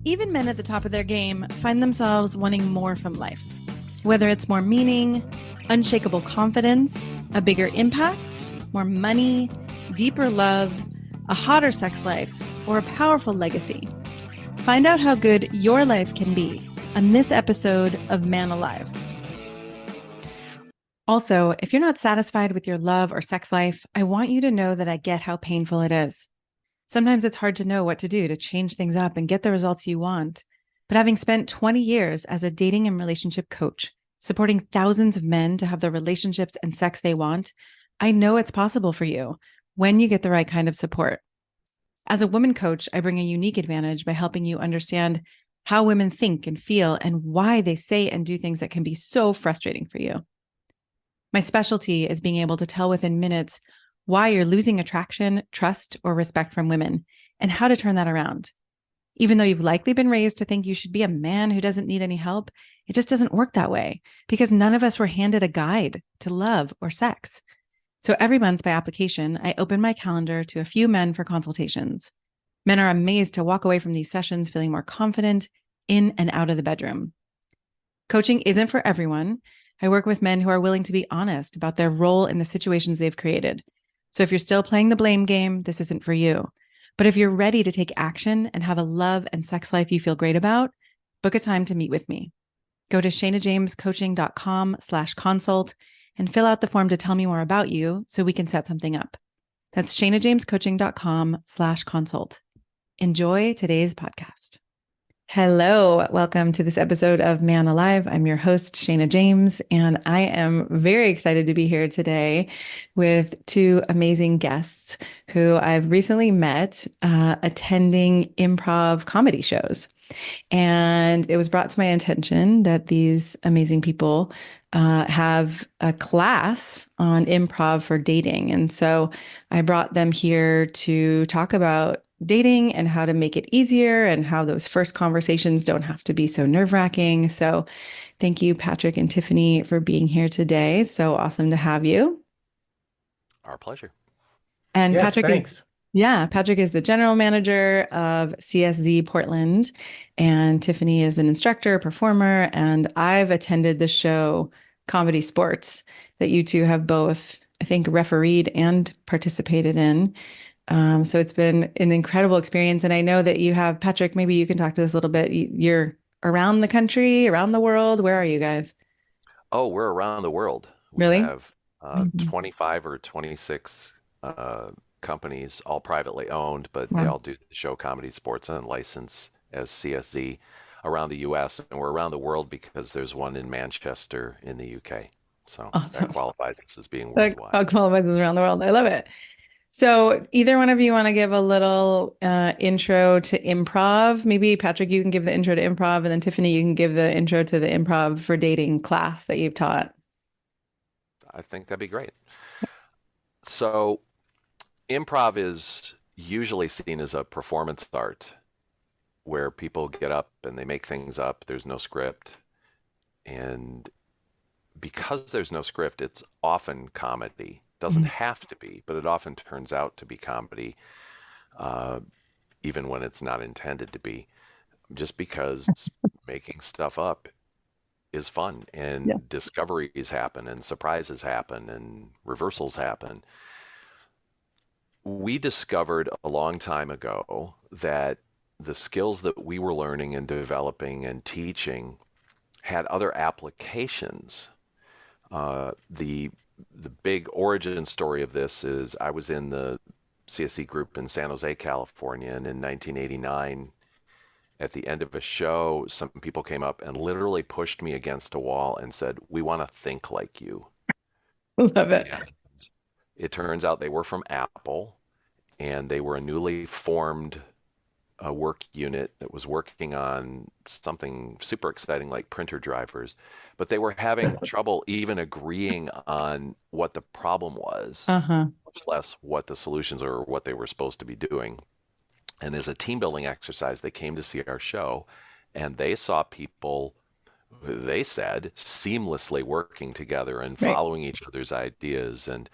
Even men at the top of their game find themselves wanting more from life. Whether it's more meaning, unshakable confidence, a bigger impact, more money, deeper love, a hotter sex life, or a powerful legacy. Find out how good your life can be on this episode of Man Alive. Also, if you're not satisfied with your love or sex life, I want you to know that I get how painful it is. Sometimes it's hard to know what to do to change things up and get the results you want. But having spent 20 years as a dating and relationship coach, supporting thousands of men to have the relationships and sex they want, I know it's possible for you when you get the right kind of support. As a woman coach, I bring a unique advantage by helping you understand how women think and feel and why they say and do things that can be so frustrating for you. My specialty is being able to tell within minutes why you're losing attraction, trust, or respect from women, and how to turn that around. Even though you've likely been raised to think you should be a man who doesn't need any help, it just doesn't work that way because none of us were handed a guide to love or sex. So every month by application, I open my calendar to a few men for consultations. Men are amazed to walk away from these sessions feeling more confident in and out of the bedroom. Coaching isn't for everyone. I work with men who are willing to be honest about their role in the situations they've created. So if you're still playing the blame game, this isn't for you. But if you're ready to take action and have a love and sex life you feel great about, book a time to meet with me. Go to shanajamescoaching.com/consult and fill out the form to tell me more about you so we can set something up. That's shanajamescoaching.com/consult. Enjoy today's podcast. Hello, welcome to this episode of Man Alive. I'm your host, Shana James, and I am very excited to be here today with two amazing guests who I've recently met attending improv comedy shows. And it was brought to my attention that these amazing people have a class on improv for dating. And so I brought them here to talk about dating and how to make it easier and how those first conversations don't have to be so nerve-wracking. So thank you, Patrick and Tiffany, for being here today. So awesome to have you. Our pleasure. And Yes, thanks. Patrick is the general manager of CSZ Portland, and Tiffany is an instructor, performer, and I've attended the show Comedy Sports that you two have both, I think, refereed and participated in. So it's been an incredible experience. And I know that you have, Patrick, maybe you can talk to us a little bit. You're around the country, around the world. Where are you guys? Oh, we're around the world. We Really? have Mhm. 25 or 26 companies, all privately owned, but they Wow. all do the show Comedy Sports and license as CSZ around the US. And we're around the world because there's one in Manchester in the UK. So that Awesome. qualifies us as being Like, worldwide. how qualified is around the world. I love it. So either one of you want to give a little intro to improv? Maybe Patrick, you can give the intro to improv, and then Tiffany, you can give the intro to the improv for dating class that you've taught. I think that'd be great. So improv is usually seen as a performance art where people get up and they make things up. There's no script. And because there's no script, it's often comedy. Doesn't Mhm. have to be, but it often turns out to be comedy, uh, even when it's not intended to be. Just because making stuff up is fun, Yeah. and discoveries happen, and surprises happen, and reversals happen. We discovered a long time ago that the skills that we were learning and developing and teaching had other applications. The big origin story of this is I was in the CSC group in San Jose, California, and in 1989, at the end of a show, some people came up and literally pushed me against a wall and said, "We want to think like you." Love it. And it turns out they were from Apple, and they were a newly formed work unit that was working on something super exciting like printer drivers, but they were having trouble even agreeing on what the problem was, Uh-huh. much less what the solutions or what they were supposed to be doing. And as a team building exercise, they came to see our show and they saw people, they said, seamlessly working together and Right. following each other's ideas. And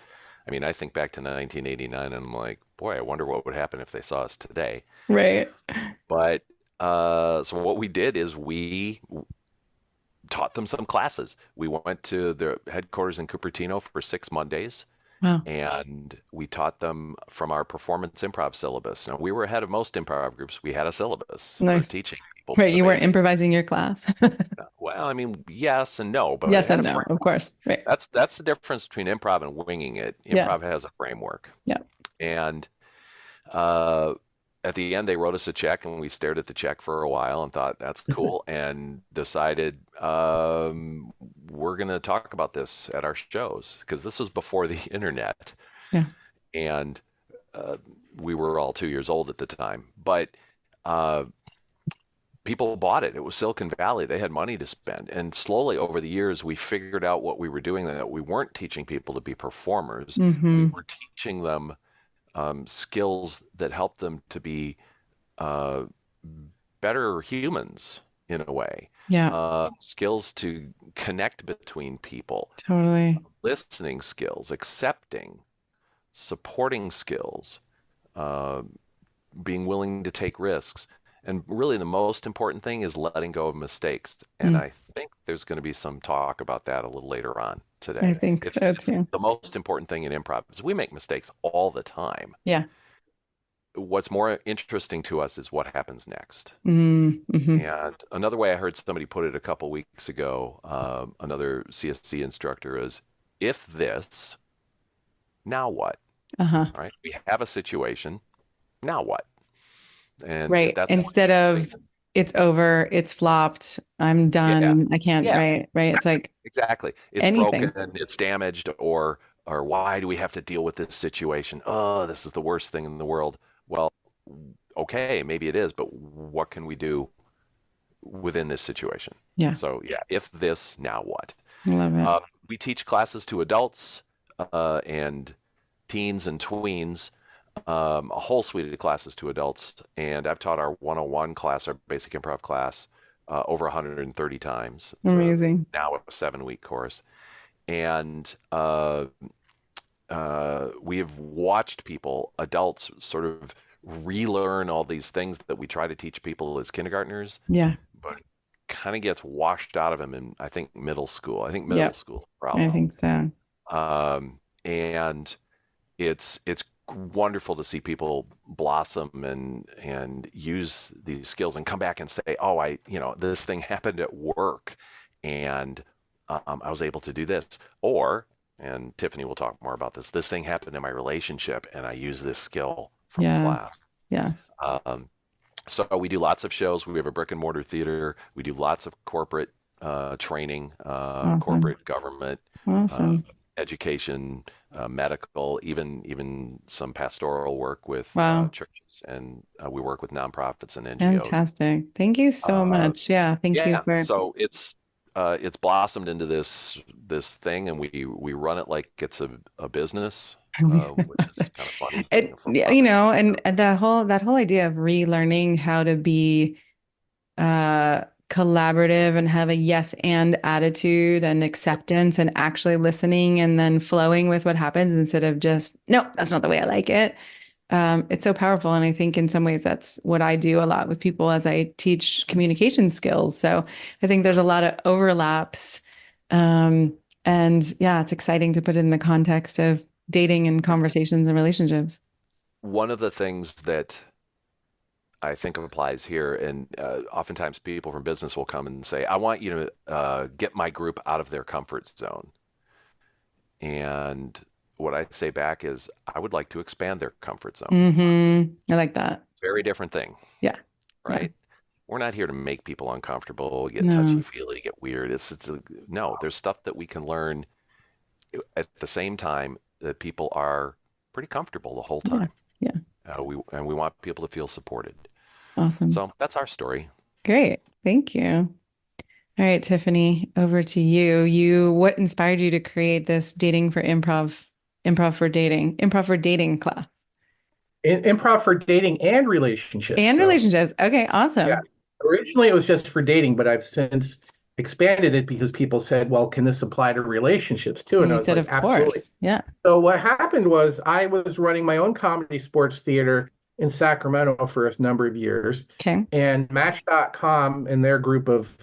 I mean, I think back to 1989 and I'm like, boy, I wonder what would happen if they saw us today. Right. But So what we did is we taught them some classes. We went to the headquarters in Cupertino for 6 Mondays, Wow. and we taught them from our performance improv syllabus. Now, we were ahead of most improv groups. We had a syllabus for Nice. teaching people Right. the You weren't basics. improvising your class. Well, I mean, yes and no, but it Yes had and a no, of framework. course. Right. That's the difference between improv and winging it. Yeah. Improv has a framework, Yeah. and uh, at the end, they wrote us a check, and we stared at the check for a while and thought that's cool, and decided we're going to talk about this at our shows because this was before the internet, Yeah. and uh, we were all 2 years old at the time. But uh, people bought it. It was Silicon Valley. They had money to spend. And slowly over the years, we figured out what we were doing, that we weren't teaching people to be performers. We Mm-hmm. were teaching them skills that help them to be uh, better humans in a way, Yeah. skills to connect between people, Totally. listening skills, accepting, supporting skills, uh, being willing to take risks. And really, the most important thing is letting go of mistakes. And Mm. I think there's going to be some talk about that a little later on I today. think so It's too. the most important thing in improv is we make mistakes all the time. Yeah. What's more interesting to us is what happens next. Mm-hmm. And another way I heard somebody put it a couple weeks ago, another CSC instructor, is if this, now what? Uh-huh. All right, we have a situation, now what? And Right. that's more Instead interesting. of it's over, it's flopped, I'm Yeah, done, I can't, yeah, right, right. It's like exactly. It's broken, anything. it's damaged, or why do we have to deal with this situation? Oh, this is the worst thing in the world. Well, okay, maybe it is, but what can we do within this situation? Yeah. So yeah, if this, now what? I love it. We teach classes to adults and teens and tweens, a whole suite of classes to adults. And I've taught our 101 class, our basic improv class, over 130 times. It's Amazing. now a 7 week course. And we have watched people, adults, sort of relearn all these things that we try to teach people as kindergartners, Yeah. but kind of gets washed out of them in, I think, middle school. I think middle Yep. school is the I problem. think so. And it's wonderful to see people blossom and use these skills and come back and say, "Oh, this thing happened at work, and I was able to do this." Or, and Tiffany will talk more about this. This thing happened in my relationship, and I use this skill from Yes. class. Yes. Um, so we do lots of shows. We have a brick and mortar theater. We do lots of corporate training, Awesome. corporate government, uh, Awesome. education, medical, even some pastoral work with Wow. churches, and we work with nonprofits and NGOs. Fantastic. Thank you so Uh, much. Yeah. Thank you yeah, for so it's blossomed into this thing, and we run it like it's a business, which is kind of funny, it, for yeah, profit. and that whole idea of relearning how to be collaborative and have a yes and attitude and Yep. acceptance and actually listening and then flowing with what happens instead of just, no, that's not the way I like it. It's so powerful. And I think in some ways that's what I do a lot with people as I teach communication skills. So I think there's a lot of overlaps. Um, and yeah, it's exciting to put it in the context of dating and conversations and relationships. One of the things that I think applies here, and oftentimes people from business will come and say, "I want you to get my group out of their comfort zone." And what I say back is, I would like to expand their comfort zone. I like that. Very different thing, Yeah. Yeah. right? We're not here to make people uncomfortable, get No. touchy-feely, get weird. No, there's stuff that we can learn at the same time that people are pretty comfortable the whole Yeah. time. Yeah. We want people to feel supported. Awesome. So that's our story. Great. Thank you. All right, Tiffany, over to you. What inspired you to create this improv for dating class Improv for dating and relationships. and So relationships? Okay, yeah, awesome. originally it was just for dating, but I've since expanded it because people said, "Well, can this apply to relationships too?" And And I you was said, like, of "Absolutely." course. Yeah. So what happened was I was running my own comedy sports theater in Sacramento for a number of years. Okay. And Match.com and their group of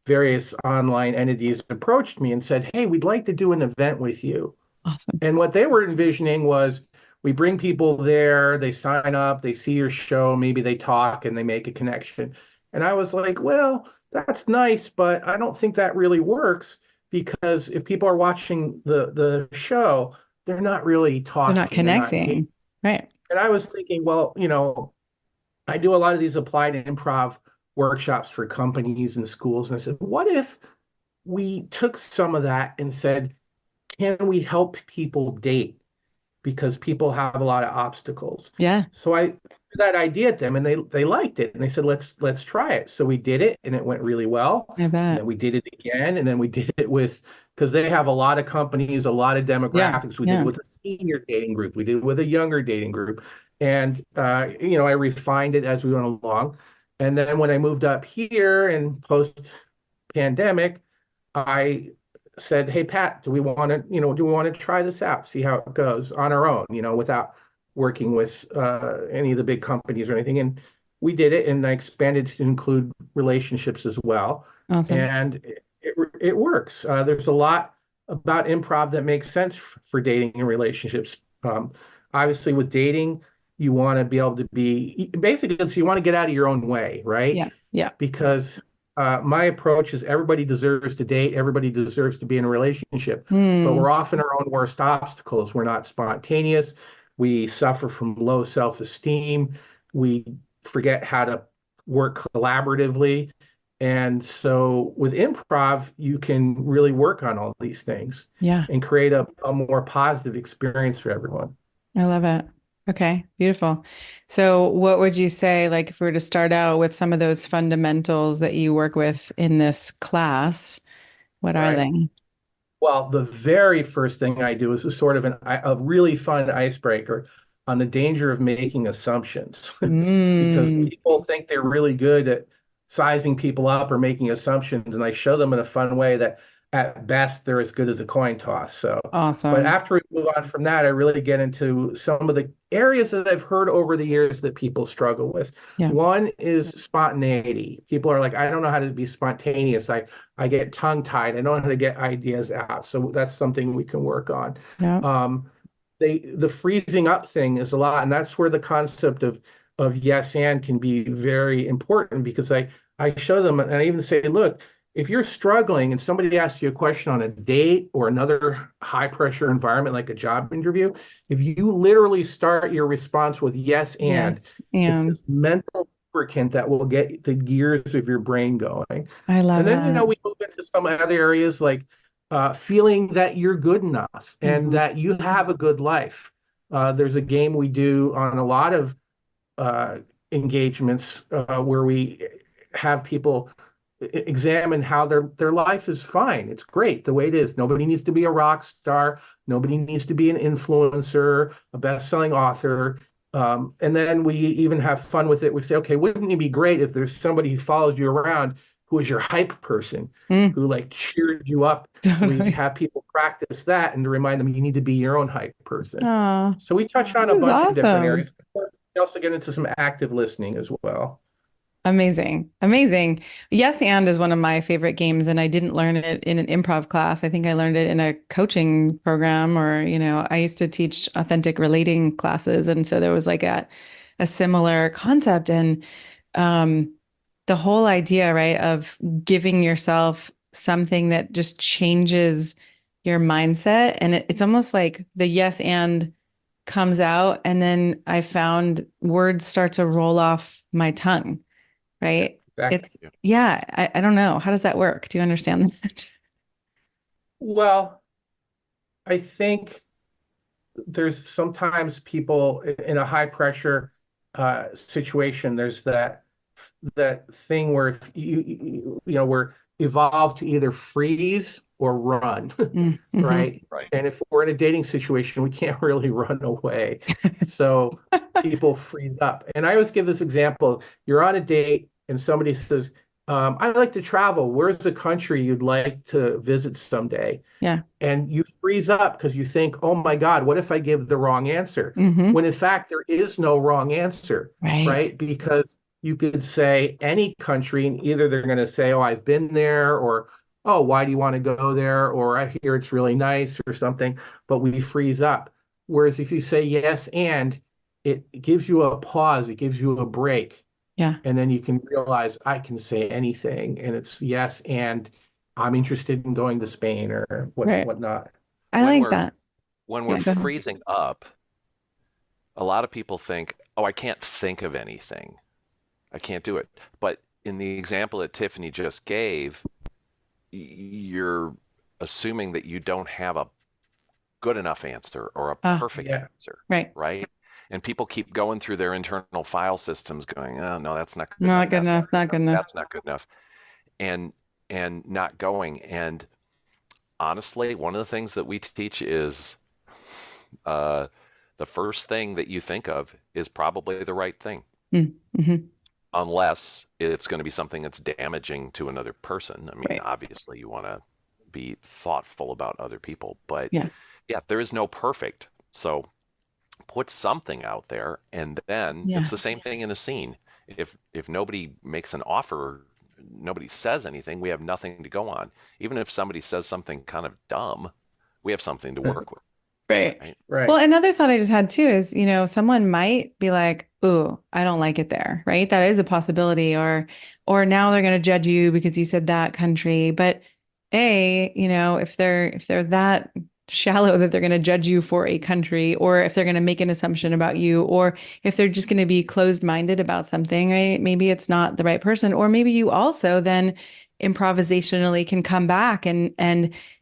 various online entities approached me and said, "Hey, we'd like to do an event with you." Awesome. And what they were envisioning was we bring people there, they sign up, they see your show, maybe they talk and they make a connection. And I was like, well, that's nice, but I don't think that really works because if people are watching the show, they're not really They're not talking, they're not engaged. connecting. Right. And I was thinking, well, I do a lot of these applied improv workshops for companies and schools. And I said, what if we took some of that and said, can we help people date? Because people have a lot of obstacles. Yeah. So I threw that idea at them and they liked it and they said, let's try it. So we did it and it went really well. I And bet. then we did it again. And then we did it with, because they have a lot of companies, a lot of Yeah. demographics. We did Yeah. it with a senior dating group. We did it with a younger dating group. And I refined it as we went along. And then when I moved up here and post pandemic, I said, "Hey, Pat, do we want to try this out, see how it goes on our own, without working with any of the big companies or anything?" And we did it, and I expanded to include relationships as well. Awesome. And it works. There's a lot about improv that makes sense for dating and relationships. Obviously, with dating, you want to be able to be basically, so you want to get out of your own way, right? Yeah. Yeah. Because my approach is everybody deserves to date, everybody deserves to be in a relationship, but Hmm. we're often our own worst obstacles. We're not spontaneous. We suffer from low self-esteem. We forget how to work collaboratively. And so with improv, you can really work on all these things Yeah. and create a more positive experience for everyone. I love it. Okay, beautiful. So, what would you say, like, if we were to start out with some of those fundamentals that you work with in this class, what are Right. they? Well, the very first thing I do is a sort of a really fun icebreaker on the danger of making assumptions because Mm, people think they're really good at sizing people up or making assumptions, and I show them in a fun way that at best they're as good as a coin toss. So, but awesome. after we move on from that, I really get into some of the areas that I've heard over the years that people struggle with. Yeah. One is spontaneity. People are like, I don't know how to be spontaneous. I get tongue-tied. I don't know how to get ideas out. So that's something we can work on. Yeah. The freezing up thing is a lot, and that's where the concept of yes and can be very important because I show them and I even say, look, if you're struggling and somebody asks you a question on a date or another high pressure environment like a job interview, if you literally start your response with yes and, Yes. it's And this mental lubricant that will get the gears of your brain going. I love And then, that. we move into some other areas like feeling that you're good enough and Mhm. that you have a good life. There's a game we do on a lot of uh, engagements where we have people examine how their life is fine. It's great the way it is. Nobody needs to be a rock star. Nobody needs to be an influencer, a best-selling author. And then we even have fun with it. We say, okay, wouldn't it be great if there's somebody who follows you around who is your hype person, Mm, who like cheers you up? We totally. have people practice that and to remind them you need to be your own hype person. Oh, So we touch on this a is bunch of different awesome. areas. We also get into some active listening as well. Amazing. Amazing. Yes, and is one of my favorite games, and I didn't learn it in an improv class. I think I learned it in a coaching program, or, I used to teach authentic relating classes. And so there was like a similar concept. And um, the whole idea, right, of giving yourself something that just changes your mindset. And it's almost like the yes and comes out, and then I found words start to roll off my tongue, right? Exactly. It's, yeah, I don't know. How does that work? Do you understand that? Well, I think there's sometimes people in a high pressure situation. There's that thing where if we're evolved to either freeze or run, Mm-hmm. right? Right. And if we're in a dating situation, we can't really run away. So people freeze up. And I always give this example. You're on a date and somebody says, I like to travel. Where's the country you'd like to visit someday? Yeah. And you freeze up because you think, oh my God, what if I give the wrong answer? Hmm. When in fact, there is no wrong answer, Right. right? Because you could say any country, and either they're going to say, oh, I've been there, or oh, why do you want to go there? Or I hear it's really nice or something, but we freeze up. Whereas if you say yes, and it gives you a pause, it gives you a break, Yeah. and then you can realize I can say anything, and it's yes, and I'm interested in going to Spain or Right. whatnot. I When like we're that. when we're Yeah, go ahead. freezing up, a lot of people think, "Oh, I can't think of anything. I can't do it." But in the example that Tiffany just gave, you're assuming that you don't have a good enough answer or a Ah, perfect Yeah, answer, right. right? And people keep going through their internal file systems going, "Oh, no, that's not good enough. Not good That's not enough. good Not enough. good enough. That's not good enough." And not going. And honestly, one of the things that we teach is uh, the first thing that you think of is probably the right thing, Mm-hmm. unless it's going to be something that's damaging to another person. I mean, Right. obviously, you want to be thoughtful about other people, but Yeah. yeah, there is no perfect. So put something out there, and then it's Yeah. the same thing in a scene. If nobody makes an offer, nobody says anything, we have nothing to go on. Even if somebody says something kind of dumb, we have something to work with, Right. right? right. Well, another thought I just had too is, someone might be like, "Ooh, I don't like it there," right? That is a possibility, or now they're going to judge you because you said that country. But if they're that shallow that they're going to judge you for a country, or if they're going to make an assumption about you, or if they're just going to be closed-minded about something, right? Maybe it's not the right person, or maybe you also then improvisationally can come back and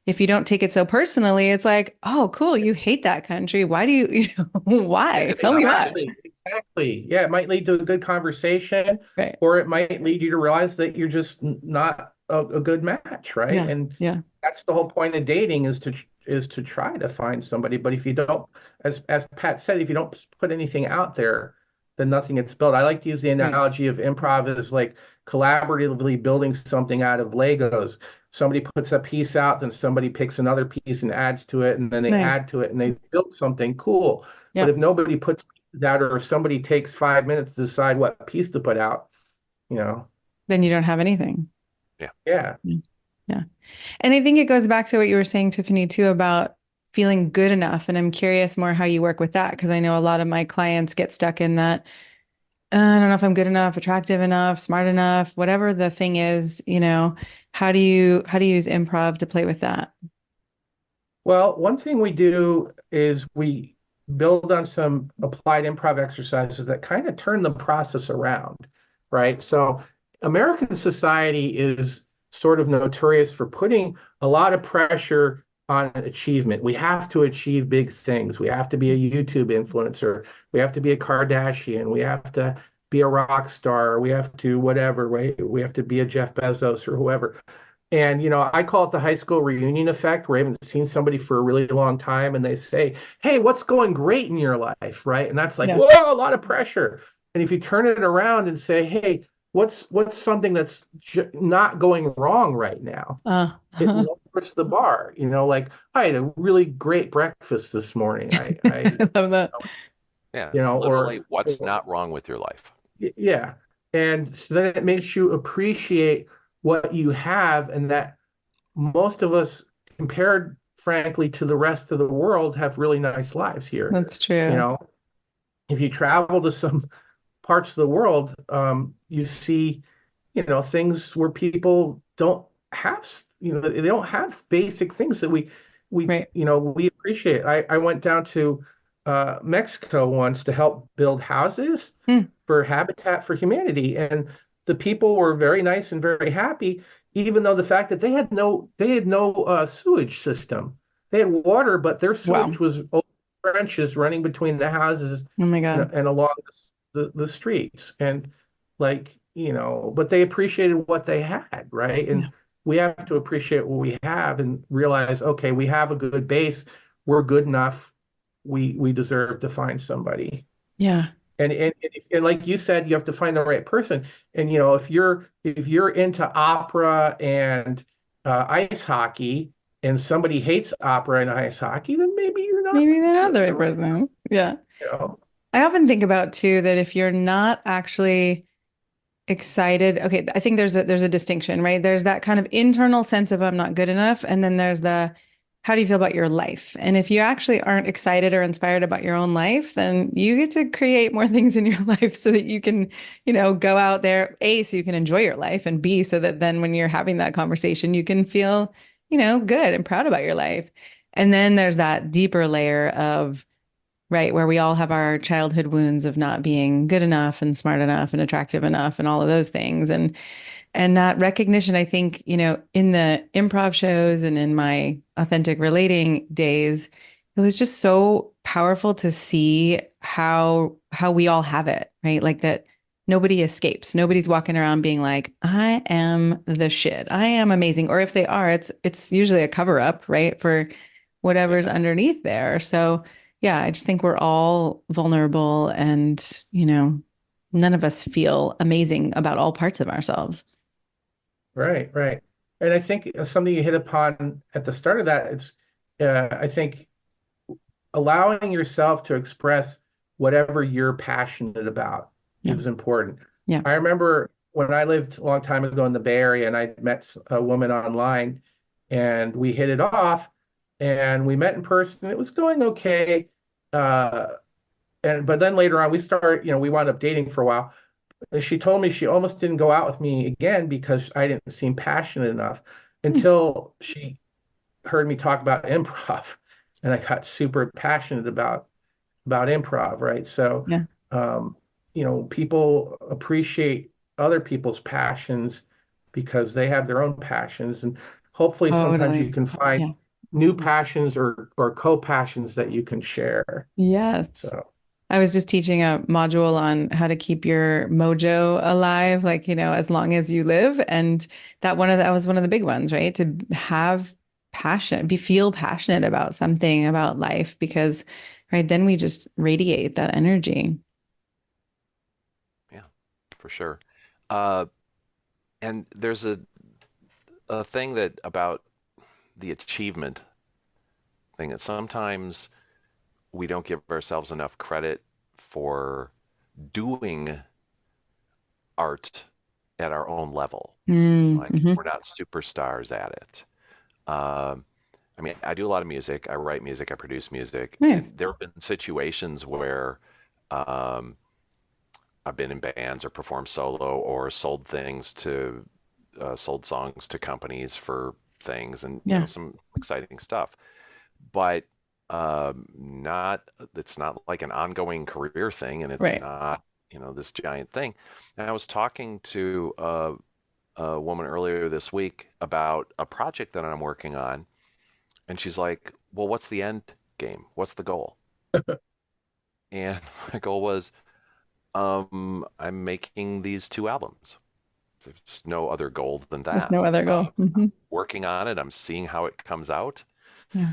if you don't take it so personally, it's like, oh, cool, you hate that country. Why do why? Tell me why. Exactly. Exactly. Yeah, it might lead to a good conversation, Right. or it might lead you to realize that you're just not a good match, right? Yeah. And Yeah. that's the whole point of dating is to try to find somebody. But if you don't, as Pat said, if you don't put anything out there, then nothing gets built. I like to use the Right. analogy of improv as like collaboratively building something out of Legos. Somebody puts a piece out, then somebody picks another piece and adds to it, and then they Nice. add to it, and they build something cool. But if Yep. nobody puts pieces out, or if somebody takes 5 minutes to decide what piece to put out, you know, Then you don't have anything. Yeah. yeah, Yeah. Yeah. And I think it goes back to what you were saying, Tiffany, too, about feeling good enough. And I'm curious more how you work with that because I know a lot of my clients get stuck in that. I don't know if I'm good enough, attractive enough, smart enough, whatever the thing is, how do you use improv to play with that? Well, one thing we do is we build on some applied improv exercises that kind of turn the process around, right? So, American society is sort of notorious for putting a lot of pressure on achievement. We have to achieve big things. We have to be a YouTube influencer. We have to be a Kardashian. We have to be a rock star. We have to whatever, right? We have to be a Jeff Bezos or whoever. And, I call it the high school reunion effect, where I haven't seen somebody for a really long time and they say, hey, what's going great in your life? Right. And that's like, Yeah. whoa, a lot of pressure. And if you turn it around and say, hey, what's something that's not going wrong right now? It I lowers the bar, like I had a really great breakfast this morning. I love that. Yeah. you It's know, literally what's or not wrong with your life. yeah. And so then it makes you appreciate what you have, and that most of us, compared frankly to the rest of the world, have really nice lives here. That's You true. know, if you travel to some parts of the world, you see, things where people don't have, they don't have basic things that Right. we appreciate. I went down to Mexico once to help build houses Hmm. for Habitat for Humanity, and the people were very nice and very happy, even though the fact that they had no sewage system. They had water, but their Wow. sewage was open trenches running between the houses Oh my and, God. and along the streets. And but they appreciated what they had, right? Yeah. And we have to appreciate what we have and realize, okay, we have a good base. We're good enough. We deserve to find somebody. Yeah. And like you said, you have to find the right person. And if you're into opera and ice hockey, and somebody hates opera and ice hockey, then maybe you're not Maybe they're not the the right right person. Yeah. you know. I often think about too that if you're not actually excited, okay, I think there's a distinction, right? There's that kind of internal sense of I'm not good enough, and then there's the how do you feel about your life? And if you actually aren't excited or inspired about your own life, then you get to create more things in your life so that you can, go out there, A, so you can enjoy your life, and B, so that then when you're having that conversation, you can feel, good and proud about your life. And then there's that deeper layer of right? Where we all have our childhood wounds of not being good enough and smart enough and attractive enough and all of those things. And that recognition, I think, in the improv shows and in my authentic relating days, it was just so powerful to see how we all have it, right? Like that nobody escapes. Nobody's walking around being like, I am the shit. I am amazing. Or if they are, it's usually a cover up, right? For whatever's Yeah. underneath there. So yeah, I just think we're all vulnerable and, none of us feel amazing about all parts of ourselves. Right, right. And I think something you hit upon at the start of that, I think allowing yourself to express whatever you're passionate about Yeah. is important. Yeah. I remember when I lived a long time ago in the Bay Area and I met a woman online and we hit it off and we met in person. It was going okay. Uh, but then later on we wound up dating for a while. And she told me she almost didn't go out with me again because I didn't seem passionate enough Hmm. until she heard me talk about improv. And I got super passionate about improv, right? So, Yeah. um, people appreciate other people's passions because they have their own passions, and hopefully, sometimes you Totally. can find Yeah. new passions or co-passions that you can share. Yes. So, I was just teaching a module on how to keep your mojo alive, like, as long as you live. And that was one of the big ones, right? To have passion, feel passionate about something about life, because right then we just radiate that energy. Yeah, for sure. Uh, and there's a thing that about the achievement thing that sometimes we don't give ourselves enough credit for doing art at our own level. Like Mm-hmm. we're not superstars at it. Um, I mean, I do a lot of music. I write music. I produce music, Nice. and there have been situations where um, I've been in bands or performed solo or sold songs to companies for things, and Yeah. some exciting stuff. But not it's not like an ongoing career thing, and it's Right. not this giant thing. And I was talking to a woman earlier this week about a project that I'm working on, and she's like, "Well, what's the end game? What's the goal?" And my goal was, I'm making these two albums. There's no other goal than There's no that. other goal. Hmm. Working on it, I'm seeing how it comes out. Yeah.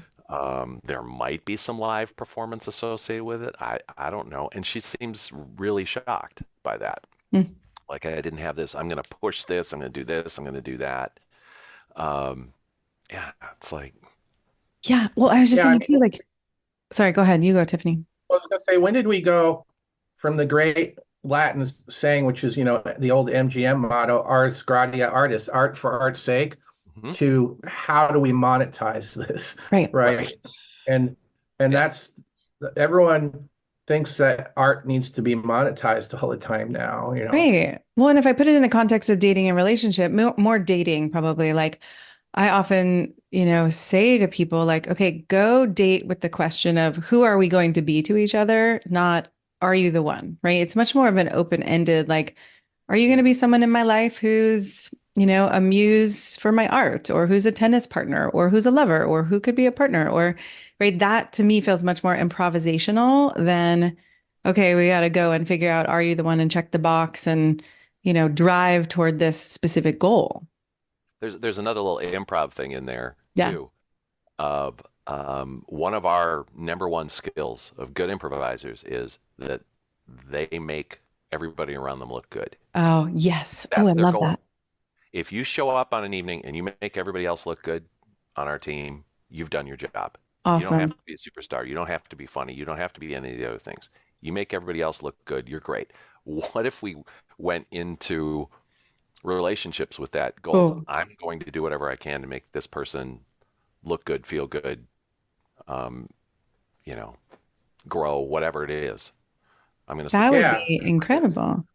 There might be some live performance associated with it. I don't know. And she seems really shocked by that. Mm. Like I didn't have this. I'm going to push this. I'm going to do this. I'm going to do that. Um, yeah, it's like, Yeah. Well, I was just yeah, I thinking mean, too, like, sorry, go ahead. You go, Tiffany. I was going to say, when did we go from the great Latin saying, which is, the old MGM motto, ars gratia artis, art for art's sake, mhm, to how do we monetize this, Right. right. right? And and Yeah. that's everyone thinks that art needs to be monetized all the time now. Right. Well, and if I put it in the context of dating and relationship, more dating probably, like I often, say to people like, okay, go date with the question of who are we going to be to each other, not are you the one, right? It's much more of an open-ended, like, are you going to Yeah. be someone in my life who's, a muse for my art, or who's a tennis partner, or who's a lover, or who could be a partner, or right? That to me feels much more improvisational than, okay, we got to go and figure out, are you the one and check the box and, drive toward this specific goal. There's another little improv thing in there Yeah. too. One of our number one skills of good improvisers is that they make everybody around them look good. Oh, yes. Oh, I That's their love goal. that. If you show up on an evening and you make everybody else look good on our team, you've done your job. You don't have Awesome. to be a superstar. You don't have to be funny. You don't have to be any of the other things. You make everybody else look good, you're great. What if we went into relationships with that goals? Oh, I'm going to do whatever I can to make this person look good, feel good, um, you know, grow, whatever it is. I'm going to that would support Yeah. be whatever it is. incredible.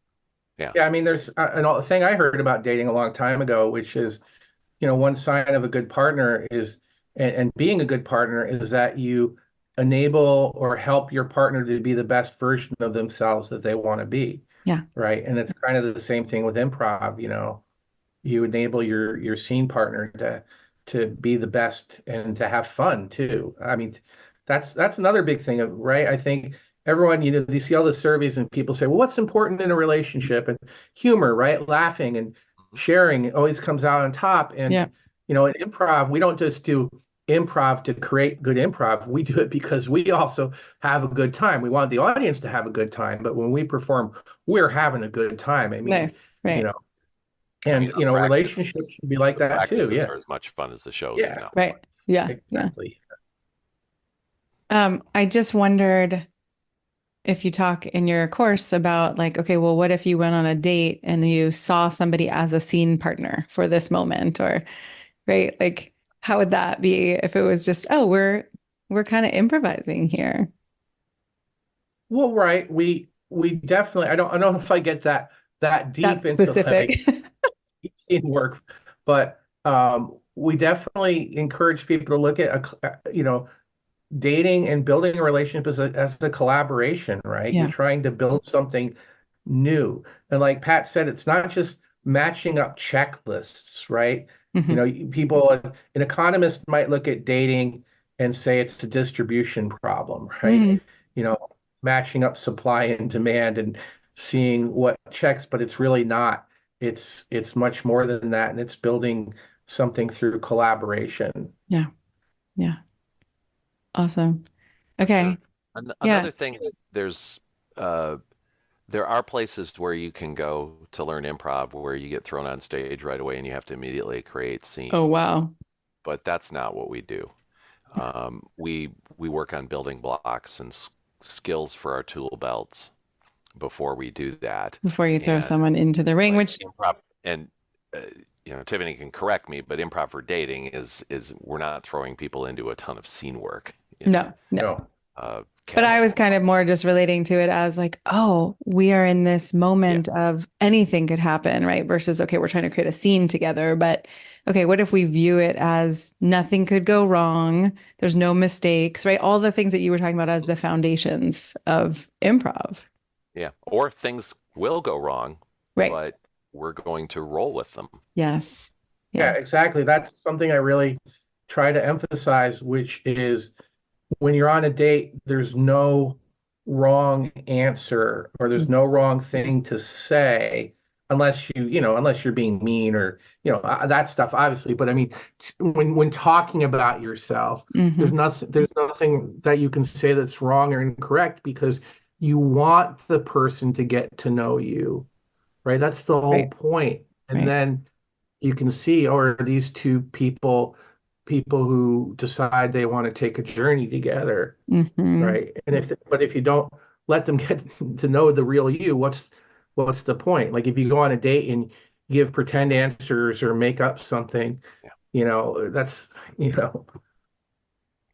Yeah. Yeah, I mean, there's an thing I heard about dating a long time ago, which is, one sign of a good partner is, and being a good partner is that you enable or help your partner to be the best version of themselves that they want to be, Yeah. right? And it's kind of the same thing with improv, you enable your scene partner to be the best and to have fun too. I mean, that's another big thing, right? I think everyone, you see all the surveys and people say, well, what's important in a relationship? And humor, right? Laughing and Mhm. sharing always comes out on top. And Yeah. in improv, we don't just do improv to create good improv. We do it because we also have a good time. We want the audience to have a good time, but when we perform, we're having a good time. I mean, Nice. you Right. know, I mean, and relationships should be like the that too. practices Yeah. are as much fun as the shows, if Yeah, not Right. more. Yeah. Yeah. exactly. I just wondered if you talk in your course about like, okay, well, what if you went on a date and you saw somebody as a scene partner for this moment or right? Like, how would that be if it was just, oh, we're kind of improvising here. Well, right. We definitely. I don't know if I get that deep That's into like specific. scene work, but we definitely encourage people to look at dating and building a relationship as a collaboration, right? You're Yeah. trying to build something new. And like Pat said, it's not just matching up checklists, right? Hmm. People, an economist might look at dating and say it's a distribution problem, right? Hmm. You know, matching up supply and demand and seeing what checks, but it's really not. It's much more than that, and it's building something through collaboration. Yeah. Yeah. Awesome. For Okay. sure. Yeah. Another thing, uh, there are places where you can go to learn improv where you get thrown on stage right away and you have to immediately create Oh, scenes. wow. But that's not what we do. We work on building blocks and skills for our tool belts before we do that. Before you throw And someone into the ring, like which improv, and uh, Tiffany can correct me, but improv for dating is we're not throwing people into a ton of scene work. no, no. No. But I was Casual. kind of more just relating to it as like, oh, we are in this Yeah. moment of anything could happen, right? Versus, okay, we're trying to create a scene together. But okay, what if we view it as nothing could go wrong? There's no mistakes, right? All the things that you were talking about as the foundations of improv. Yeah. Or things will go wrong, Right. but we're going to roll with them. Yes. Yeah, Yeah. exactly. That's something I really try to emphasize, which is when you're on a date, there's no wrong answer or there's no wrong thing to say unless you're being mean or, that stuff, obviously. But I mean, when talking about yourself, Hmm. there's nothing that you can say that's wrong or incorrect because you want the person to get to know you, right? That's the whole Right. point. And Right. then you can see, or these two people who decide they want to take a journey together, Hmm. right? But if you don't let them get to know the real you, what's the point? Like if you go on a date and give pretend answers or make up something, Yeah. that's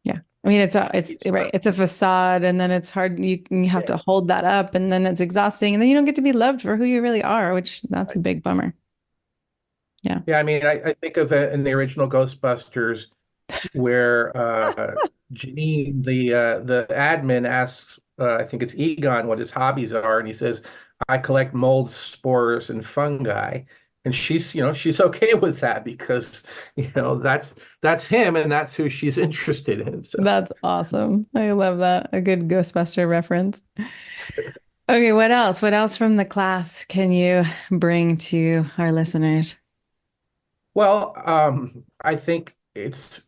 Yeah. I mean, it's it's right. not, It's a facade, and then it's hard. You have yeah, to hold that up, and then it's exhausting, and then you don't get to be loved for who you really are, which that's a Right. big bummer. Yeah. yeah. I mean, I think of it in the original Ghostbusters where Janine, the admin, asks, I think it's Egon, what his hobbies are, and he says, "I collect mold spores and fungi," and she's okay with that because that's him and that's who she's interested in. So, That's awesome. I love that. A good Ghostbuster reference. Okay, what else? What else from the class can you bring to our listeners? well, I think it's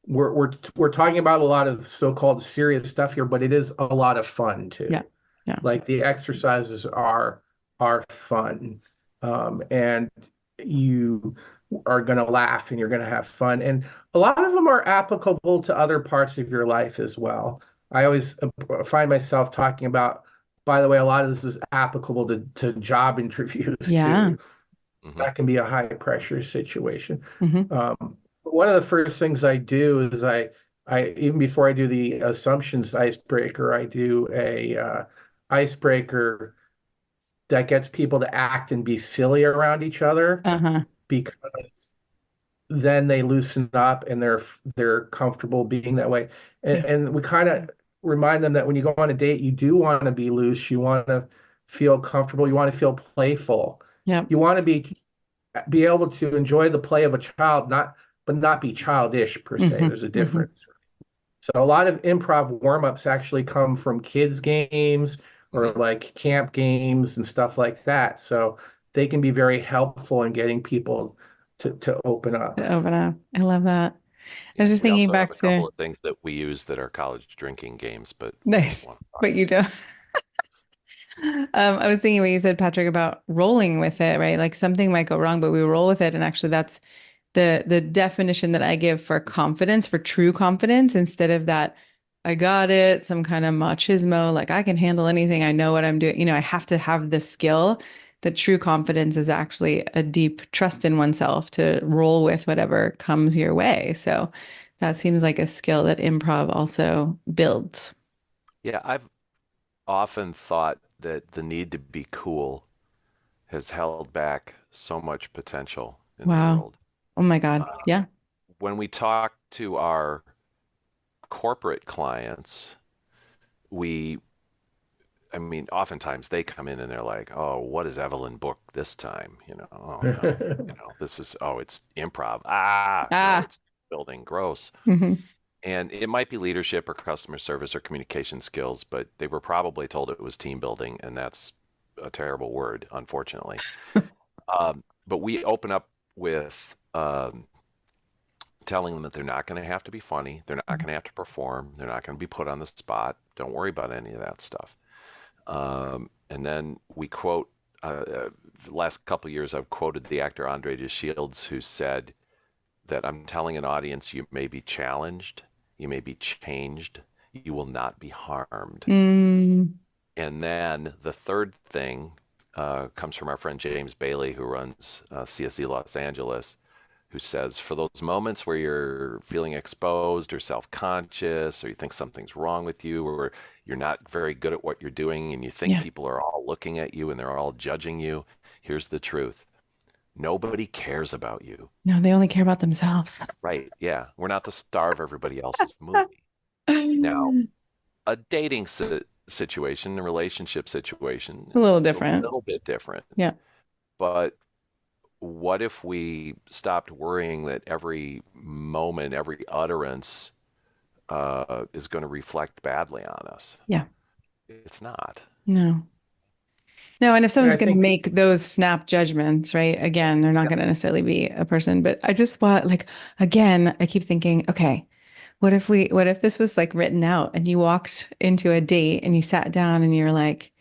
we're talking about a lot of so-called serious stuff here, but it is a lot of fun Yeah. too. Yeah. Like the exercises are fun, and you are going to laugh and you're going to have fun. And a lot of them are applicable to other parts of your life as well. I always find myself talking about, by the way, a lot of this is applicable to job interviews Yeah. too. That can be a high pressure situation. Hmm. One of the first things I do is I even before I do the assumptions icebreaker, I do a icebreaker that gets people to act and be silly around each other, Uh-huh. because then they loosen up and they're comfortable being that way. Yeah. And we kind of remind them that when you go on a date, you do want to be loose, you want to feel comfortable, you want to feel playful, Yep. you want to be able to enjoy the play of a child, but not be childish per se. Hmm. There's a Hmm. difference. So a lot of improv warm-ups actually come from kids games or Hmm. like camp games and stuff like that. So they can be very helpful in getting people to open up. To open up. I love that. I was Yeah, just we thinking also have back a couple to of things that we use that are college drinking games, but we don't nice, want to talk but you don't. I was thinking what you said, Patrick, about rolling with it, right? Like something might go wrong, but we roll with it. And actually that's the definition that I give for confidence, for true confidence, instead of that I got it, some kind of machismo, like I can handle anything, I know what I'm doing. I have to have the skill. The true confidence is actually a deep trust in oneself to roll with whatever comes your way. So that seems like a skill that improv also builds. Yeah, I've often thought that the need to be cool has held back so much potential in the Wow. world. Oh my God. Uh, Yeah. when we talk to our corporate clients, we, I mean, oftentimes they come in and they're like, "Oh, what is Evelyn book this time?" "Oh no, this is, oh, it's improv. Ah, no, Ah. it's building. Gross." Hmm. And it might be leadership or customer service or communication skills, but they were probably told it was team building, and that's a terrible word, unfortunately. But we open up with telling them that they're not going to have to be funny, they're not going to have to perform, they're not going to be put on the spot. Don't worry about any of that stuff. And then we quote, the last couple of years, I've quoted the actor Andre de Shields, who said that I'm telling an audience, you may be challenged, you may be changed, you will not be harmed. Mm. And then the third thing comes from our friend James Bailey, who runs CSE Los Angeles, who says, for those moments where you're feeling exposed or self-conscious, or you think something's wrong with you, or you're not very good at what you're doing, and you think Yeah. people are all looking at you and they're all judging you, here's the truth. Nobody cares about you. No, they only care about themselves. Right. Yeah. We're not the star of everybody else's movie. Now, a dating situation, a relationship situation, A little is a different. little bit different. Yeah. But what if we stopped worrying that every moment, every utterance is going to reflect badly on us? Yeah. It's not. No. No, and if Yeah, someone's I going to think make those snap judgments, right? Again, they're not yeah, going to necessarily be a person, but I just want like again, I keep thinking, okay, what if this was like written out and you walked into a date and you sat down and you're like,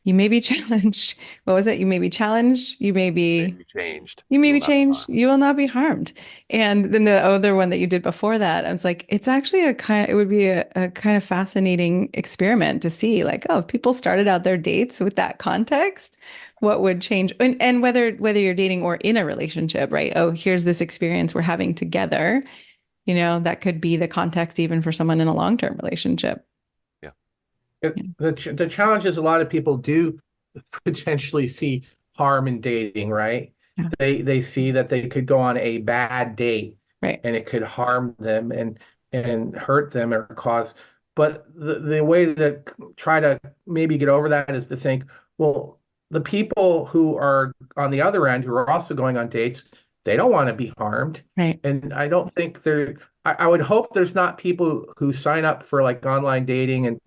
you may be challenged. What was it? You may be challenged. Maybe changed. You may You will be not be changed. harmed. You will not be harmed. And then the other one that you did before that, I was like, it's actually it would be a kind of fascinating experiment to see like, oh, if people started out their dates with that context, what would change? And whether you're dating or in a relationship, right? Oh, here's this experience we're having together. That could be the context even for someone in a long-term relationship. Yeah. Yeah. the challenge is a lot of people do potentially see harm in dating, right? Yeah. They see that they could go on a bad date Right. and it could harm them and hurt them or cause. But the way to try to maybe get over that is to think, well, the people who are on the other end who are also going on dates, they don't want to be harmed. Right. And I don't think I would hope there's not people who sign up for like online dating and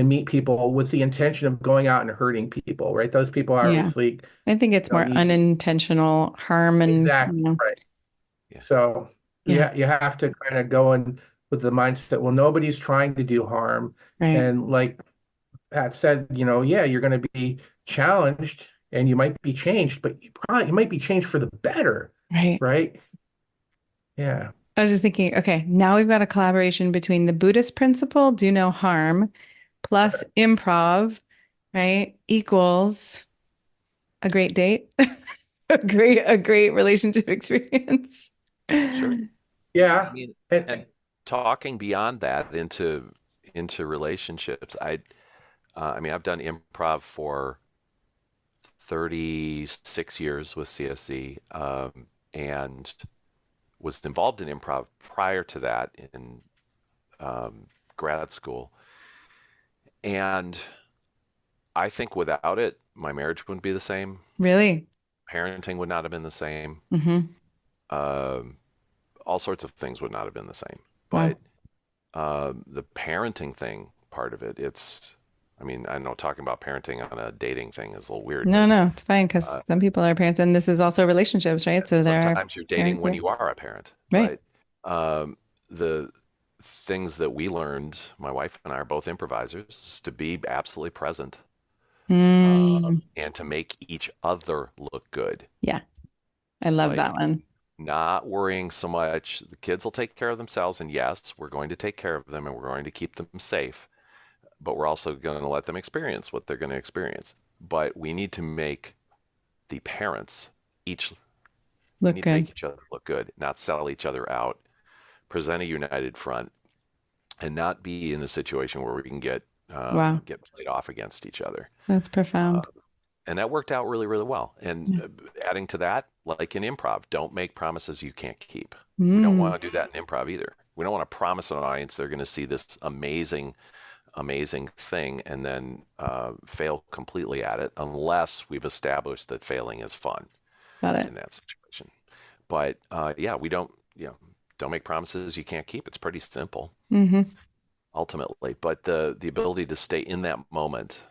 meet people with the intention of going out and hurting people, right? Those people Yeah. obviously, I think it's more need unintentional harm and, exactly right. Yeah. So yeah, yeah, you have to kind of go in with the mindset, well, nobody's trying to do harm. right. And like Pat said, yeah, you're going to be challenged and you might be changed, but you might be changed for the better, Right. right? Yeah. I was just thinking, okay, now we've got a collaboration between the Buddhist principle, do no harm, plus improv, right? Equals a great date, a great relationship experience. Sure. I Yeah. mean, And, and talking beyond that into relationships, I mean, I've done improv for 36 years with CSC, and was involved in improv prior to that in um, grad school. And I think without it, my marriage wouldn't be the same. Really? Parenting would not have been the same. Hmm. Um, all sorts of things would not have been the same. Wow. But the parenting thing part of it, I mean, I know talking about parenting on a dating thing is a little weird, No, but no, it's fine because uh, some people are parents, and this is also relationships, right? So there are sometimes you're dating parents when here. you are a parent. Right. But the things that we learned, my wife and I are both improvisers, is to be absolutely present Mm, and to make each other look good. yeah, I love that Like, one. not worrying so much. The kids will take care of themselves, and yes, we're going to take care of them and we're going to keep them safe, but we're also going to let them experience what they're going to experience. But we need to make the parents each, we Look need to make good. each other look good, not sell each other out, present a united front, and not be in a situation where we can Wow, get played off against each other. that's Uh, profound. and that worked out really, really well. And Yeah. adding to that, like in improv, don't make promises you can't keep. We don't Mm, want to do that in improv either. We don't want to promise an audience they're going to see this amazing, amazing thing and then fail completely at it unless we've established that failing is fun got it. in that situation. But yeah, we don't, don't make promises you can't keep. It's pretty simple Hmm. ultimately. But the ability to stay in that moment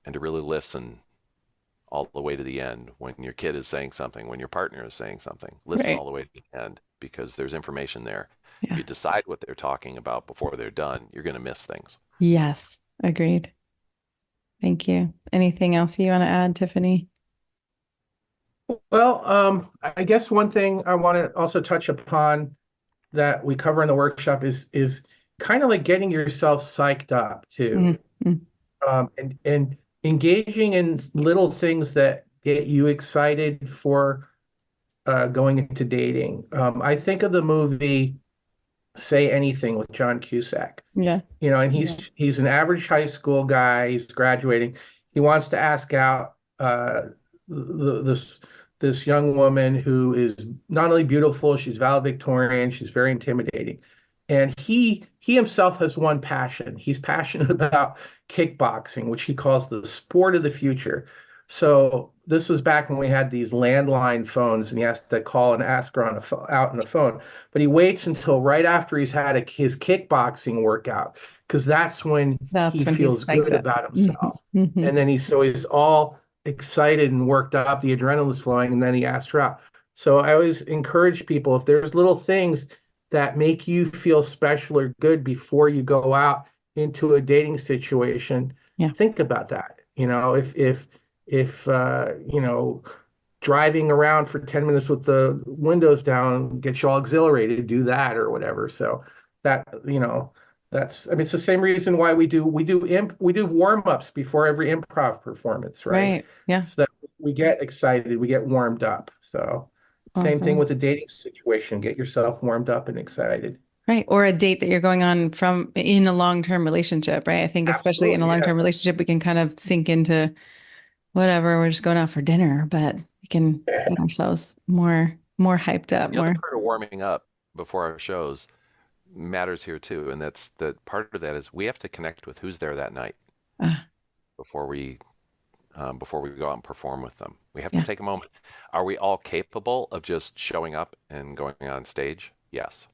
and to really listen all the way to the end when your kid is saying something, when your partner is saying something. Listen Right. all the way to the end because there's information there. If Yeah. you decide what they're talking about before they're done, you're going to miss things. Yes. Agreed. Thank you. Anything else you want to add, Tiffany? well, I guess one thing I want to also touch upon that we cover in the workshop is kind of like getting yourself psyched up too, Mm-hmm. and engaging in little things that get you excited for going into dating. I think of the movie Say Anything with John Cusack. Yeah. And he's an average high school guy. He's graduating. He wants to ask out this young woman who is not only beautiful, she's valedictorian, she's very intimidating. And he himself has one passion. He's passionate about kickboxing, which he calls the sport of the future. So this was back when we had these landline phones, and he has to call and ask her out on the phone. But he waits until right after he's had his kickboxing workout, because that's when he That's when he's feels psyched good up. about Hmm. himself. Hmm. And then he's all excited and worked up, the adrenaline's flowing, and then he asks her out. So I always encourage people, if there's little things that make you feel special or good before you go out into a dating situation, Yeah. think about that. If driving around for 10 minutes with the windows down gets you all exhilarated, do that or whatever. So that, that's, I mean, it's the same reason why we do warm-ups before every improv performance, right? Right. Yeah. So that we get excited, we get warmed up. So same thing Awesome. with a dating situation, get yourself warmed up and excited. Right. Or a date that you're going on from in a long-term relationship, right? I think especially in a Absolutely, yeah. long-term relationship, we can kind of sink into whatever, we're just going out for dinner, but we can get ourselves more hyped up, The other more part of warming up before our shows matters here too, and that's that part of that is we have to connect with who's there that night uh, before we go out and perform with them. We have to yeah. take a moment. Are we all capable of just showing up and going on stage? Yes.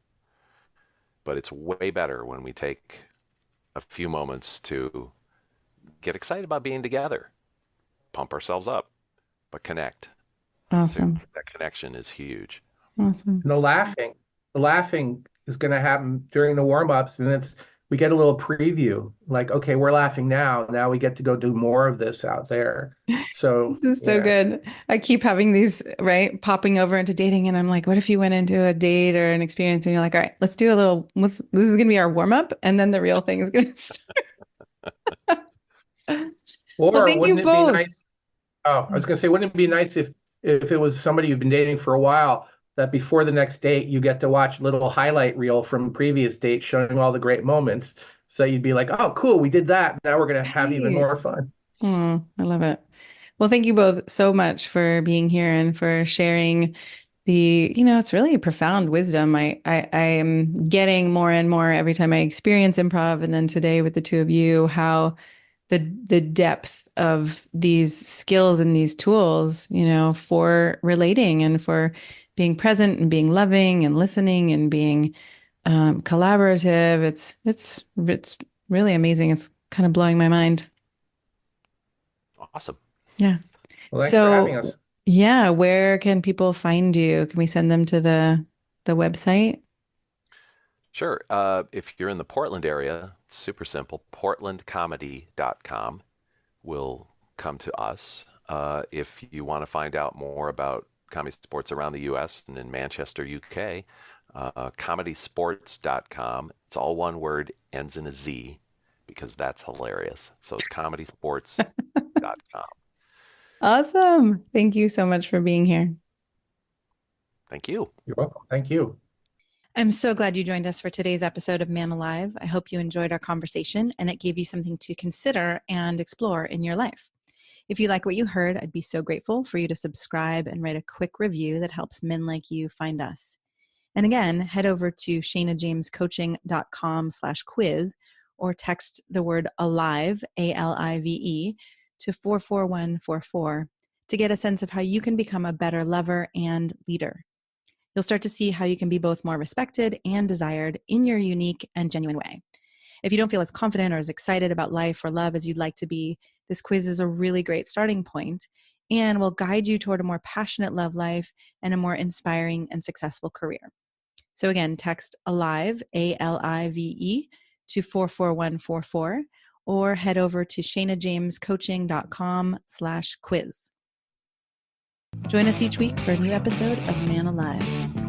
But it's way better when we take a few moments to get excited about being together, pump ourselves up, but connect too. Awesome. That connection is huge. Awesome. And the laughing is going to happen during the warm-ups, and it's we get a little preview, like, okay, we're laughing now. Now we get to go do more of this out there. So This is so yeah. good. I keep having these, right, popping over into dating. And I'm like, what if you went into a date or an experience and you're like, all right, let's do a little, this is going to be our warm up. And then the real thing is going to start. Well, Or thank you wouldn't it be both. nice? Oh, I was going to say, wouldn't it be nice if it was somebody you've been dating for a while, that before the next date you get to watch a little highlight reel from previous dates showing all the great moments, so you'd be like, oh, cool, we did that. Now we're going to have even Right. more fun. Oh, I love it. Well, thank you both so much for being here and for sharing it's really profound wisdom. I am getting more and more every time I experience improv. And then today with the two of you, how the depth of these skills and these tools, for relating and for being present and being loving and listening and being collaborative. It's really amazing. It's kind of blowing my mind. Awesome. Yeah. Well, thanks for having So us. yeah, where can people find you? Can we send them to the website? Sure. If you're in the Portland area, it's super simple. portlandcomedy.com will come to us. If you want to find out more about comedy sports around the US and in Manchester, UK, comedysports.com. It's all one word, ends in a Z, because that's hilarious. So it's comedysports.com. Awesome. Thank you so much for being here. Thank you. You're welcome. Thank you. I'm so glad you joined us for today's episode of Man Alive. I hope you enjoyed our conversation and it gave you something to consider and explore in your life. If you like what you heard, I'd be so grateful for you to subscribe and write a quick review that helps men like you find us. And again, head over to shanajamescoaching.com/quiz or text the word ALIVE, ALIVE, to 44144 to get a sense of how you can become a better lover and leader. You'll start to see how you can be both more respected and desired in your unique and genuine way. If you don't feel as confident or as excited about life or love as you'd like to be, this quiz is a really great starting point and will guide you toward a more passionate love life and a more inspiring and successful career. So again, text ALIVE, ALIVE, to 44144 or head over to shanajamescoaching.com/quiz. Join us each week for a new episode of Man Alive.